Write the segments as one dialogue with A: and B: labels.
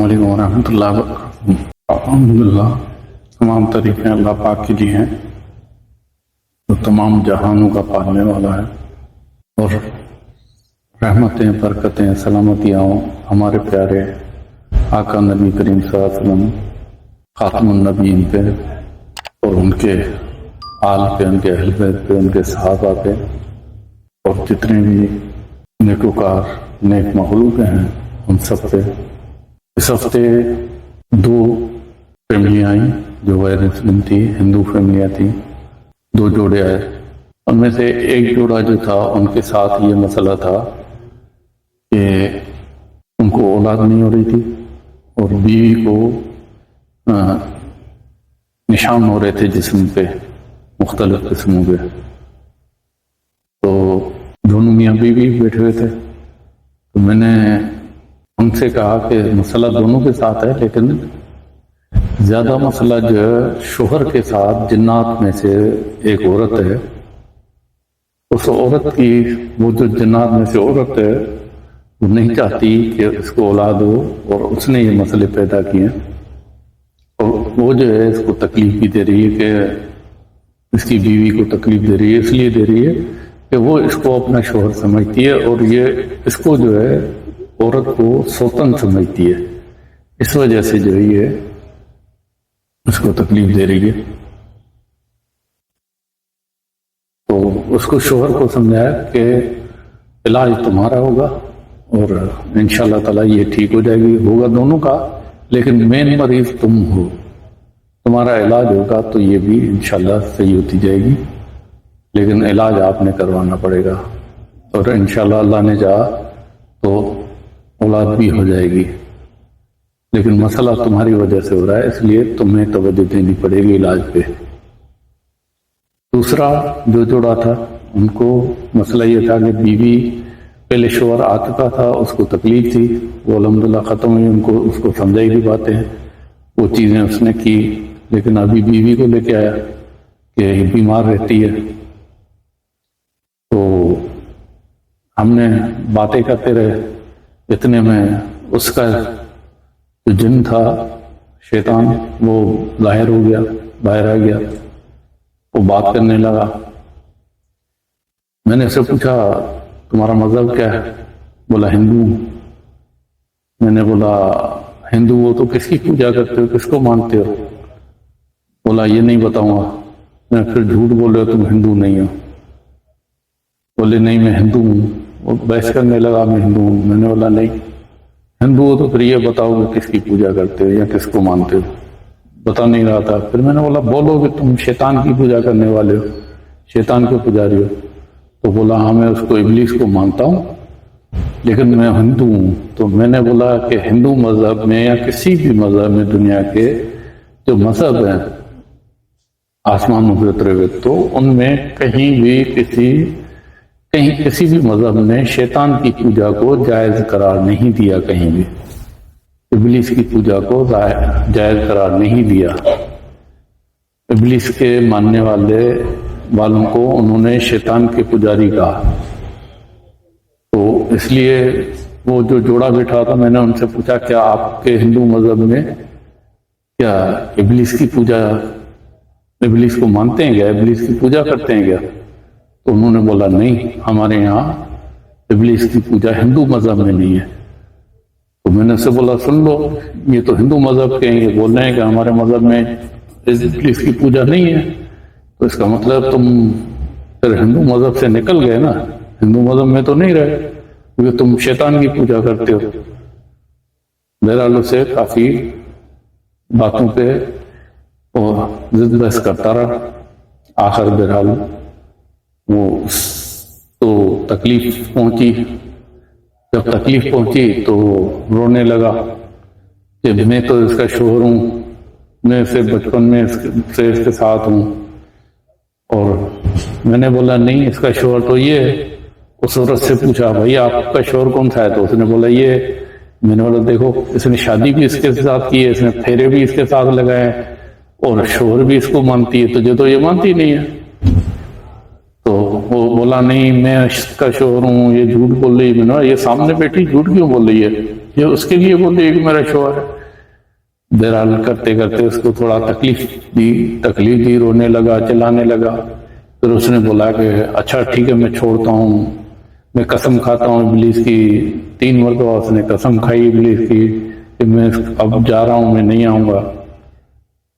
A: علیکم ورحمۃ اللہ وبرکاتہ۔ الحمدللہ، تمام تعریفیں اللہ پاک کے لیے ہیں جو تمام جہانوں کا پالنے والا ہے، اور رحمتیں، برکتیں، سلامتیاں ہمارے پیارے آقا نبی کریم صلی اللہ علیہ وسلم خاتم النبیین پہ اور ان کے آل پہ، ان کے اہل بیت پہ، ان کے صحابہ پہ، اور جتنے بھی نیکوکار نیک مخلوق ہیں ان سب پہ۔ اس ہفتے 2 فیملیاں آئیں جو غیر مسلم تھی، ہندو فیملیاں تھیں، 2 جوڑے آئے۔ ان میں سے ایک جوڑا جو تھا ان کے ساتھ یہ مسئلہ تھا کہ ان کو اولاد نہیں ہو رہی تھی اور بیوی کو نشان ہو رہے تھے جسم پہ مختلف قسموں کے۔ تو دونوں میاں بیوی بیٹھے ہوئے تھے، تو میں نے ان سے کہا کہ مسئلہ دونوں کے ساتھ ہے، لیکن زیادہ مسئلہ جو ہے شوہر کے ساتھ جنات میں سے ایک عورت ہے، اس عورت کی، وہ جو جنات میں سے عورت ہے وہ نہیں چاہتی کہ اس کو اولاد ہو، اور اس نے یہ مسئلے پیدا کیے ہیں، اور وہ جو ہے اس کو تکلیف بھی دے رہی ہے، کہ اس کی بیوی کو تکلیف دے رہی ہے، اس لیے دے رہی ہے کہ وہ اس کو اپنا شوہر سمجھتی ہے، اور یہ اس کو جو ہے عورت کو سوتن سمجھتی ہے، اس وجہ سے جو ہے یہ اس کو تکلیف دے رہی ہے۔ تو اس کو شوہر کو سمجھایا کہ علاج تمہارا ہوگا اور انشاءاللہ تعالی یہ ٹھیک ہو جائے گی، ہوگا دونوں کا، لیکن مین مریض تم ہو، تمہارا علاج ہوگا تو یہ بھی انشاءاللہ صحیح ہوتی جائے گی، لیکن علاج آپ نے کروانا پڑے گا، اور انشاءاللہ اللہ نے چاہا تو اولاد بھی ہو جائے گی، لیکن مسئلہ تمہاری وجہ سے ہو رہا ہے، اس لیے تمہیں توجہ دینی پڑے گی علاج پہ۔ دوسرا جو جوڑا تھا ان کو مسئلہ یہ تھا کہ بیوی پہلے شوہر آ چکا تھا، اس کو تکلیف تھی، وہ الحمدللہ ختم ہوئی، اس کو سمجھائی بھی باتیں، وہ چیزیں اس نے کی، لیکن ابھی بیوی کو لے کے آیا کہ یہ بیمار رہتی ہے۔ تو ہم نے باتیں کرتے رہے، اتنے میں اس کا جو جن تھا، شیطان، وہ ظاہر ہو گیا، باہر آ گیا، وہ بات کرنے لگا۔ میں نے اسے پوچھا تمہارا مذہب کیا ہے؟ بولا ہندو ہوں۔ میں نے بولا ہندو ہو تو کس کی پوجا کرتے ہو، کس کو مانتے ہو؟ بولا یہ نہیں بتاؤں گا۔ میں پھر جھوٹ بول رہے ہو، تم ہندو نہیں ہو۔ بولے نہیں میں ہندو ہوں، وہ بحث کرنے لگا میں ہندو ہوں۔ میں نے بولا نہیں، ہندو ہو تو پھر یہ بتاؤ کہ کس کی پوجا کرتے ہو یا کس کو مانتے ہو؟ بتا نہیں رہا تھا۔ پھر میں نے بولا بولو کہ تم شیطان کی پوجا کرنے والے ہو، شیطان کے پجاری ہو۔ تو بولا ہاں میں اس کو ابلیس کو مانتا ہوں، لیکن میں ہندو ہوں۔ تو میں نے بولا کہ ہندو مذہب میں یا کسی بھی مذہب میں دنیا کے جو مذہب ہیں آسمانوں پہ اترے ہوئے، تو ان میں کہیں بھی کسی بھی مذہب نے شیطان کی پوجا کو جائز قرار نہیں دیا، کہیں بھی ابلیس کی پوجا کو جائز قرار نہیں دیا۔ ابلیس کے ماننے والوں کو انہوں نے شیطان کے پجاری کہا۔ تو اس لیے وہ جو جوڑا بیٹھا تھا، میں نے ان سے پوچھا کیا آپ کے ہندو مذہب میں کیا ابلیس کی پوجا، ابلیس کو مانتے ہیں کیا، ابلیس کی پوجا کرتے ہیں کیا؟ تو انہوں نے بولا نہیں، ہمارے یہاں ابلیس کی پوجا ہندو مذہب میں نہیں ہے۔ تو میں نے اسے بولا سن لو، یہ تو ہندو مذہب کے ہیں، یہ بول رہے ہیں کہ ہمارے مذہب میں ابلیس کی پوجا نہیں ہے، تو اس کا مطلب تم پھر ہندو مذہب سے نکل گئے نا، ہندو مذہب میں تو نہیں رہے کیونکہ تم شیطان کی پوجا کرتے ہو۔ بہرحال سے کافی باتوں پہ اور ضد بحث کرتا رہا، آخر بہرحال وہ تو تکلیف پہنچی۔ جب تکلیف پہنچی تو رونے لگا کہ میں تو اس کا شوہر ہوں، میں اسے بچپن میں سے اس کے ساتھ ہوں۔ اور میں نے بولا نہیں، اس کا شوہر تو یہ ہے۔ اس عورت سے پوچھا بھائی آپ کا شوہر کون سا ہے؟ تو اس نے بولا یہ ہے۔ میں نے بولا دیکھو، اس نے شادی بھی اس کے ساتھ کی ہے، اس نے پھیرے بھی اس کے ساتھ لگائے ہیں، اور شوہر بھی اس کو مانتی ہے، تجھے تو یہ مانتی نہیں ہے۔ تو وہ بولا نہیں میں اس کا شوہر ہوں، یہ جھوٹ بول رہی ہے۔ میں نے یہ سامنے بیٹھی جھوٹ کیوں بول رہی ہے؟ یہ اس کے لیے بول رہی ہے کہ میرا شوہر ہے۔ بہرحال کرتے کرتے اس کو تھوڑا تکلیف دی، رونے لگا، چلانے لگا۔ پھر اس نے بولا کہ اچھا ٹھیک ہے میں چھوڑتا ہوں، میں قسم کھاتا ہوں ابلیس کی۔ 3 مرتبہ اس نے قسم کھائی ابلیس کی کہ میں اب جا رہا ہوں، میں نہیں آؤں گا۔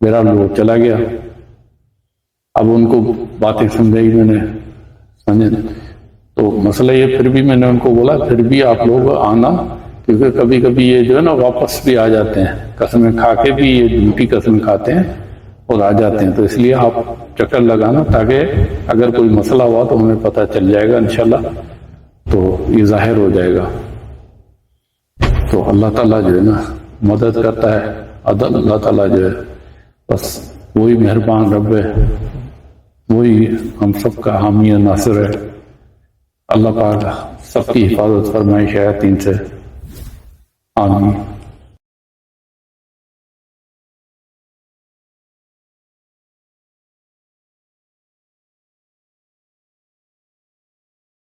A: بہرحال وہ چلا گیا۔ اب ان کو باتیں سمجھائی میں نے، سمجھے تو مسئلہ یہ، پھر بھی میں نے ان کو بولا پھر بھی آپ لوگ آنا، کیونکہ کبھی کبھی یہ جو ہے نا واپس بھی آ جاتے ہیں، قسمیں کھا کے بھی یہ جھوٹی قسمیں کھاتے ہیں اور آ جاتے ہیں، تو اس لیے آپ چکر لگانا تاکہ اگر کوئی مسئلہ ہوا تو ہمیں پتہ چل جائے گا انشاءاللہ، تو یہ ظاہر ہو جائے گا۔ تو اللہ تعالیٰ جو ہے نا مدد کرتا ہے، اللہ تعالیٰ جو ہے بس وہی مہربان رب ہے، وہی ہم سب کا حامی و ناصر ہے۔ اللہ پاک سب کی حفاظت فرمائے شیاطین سے، آمین۔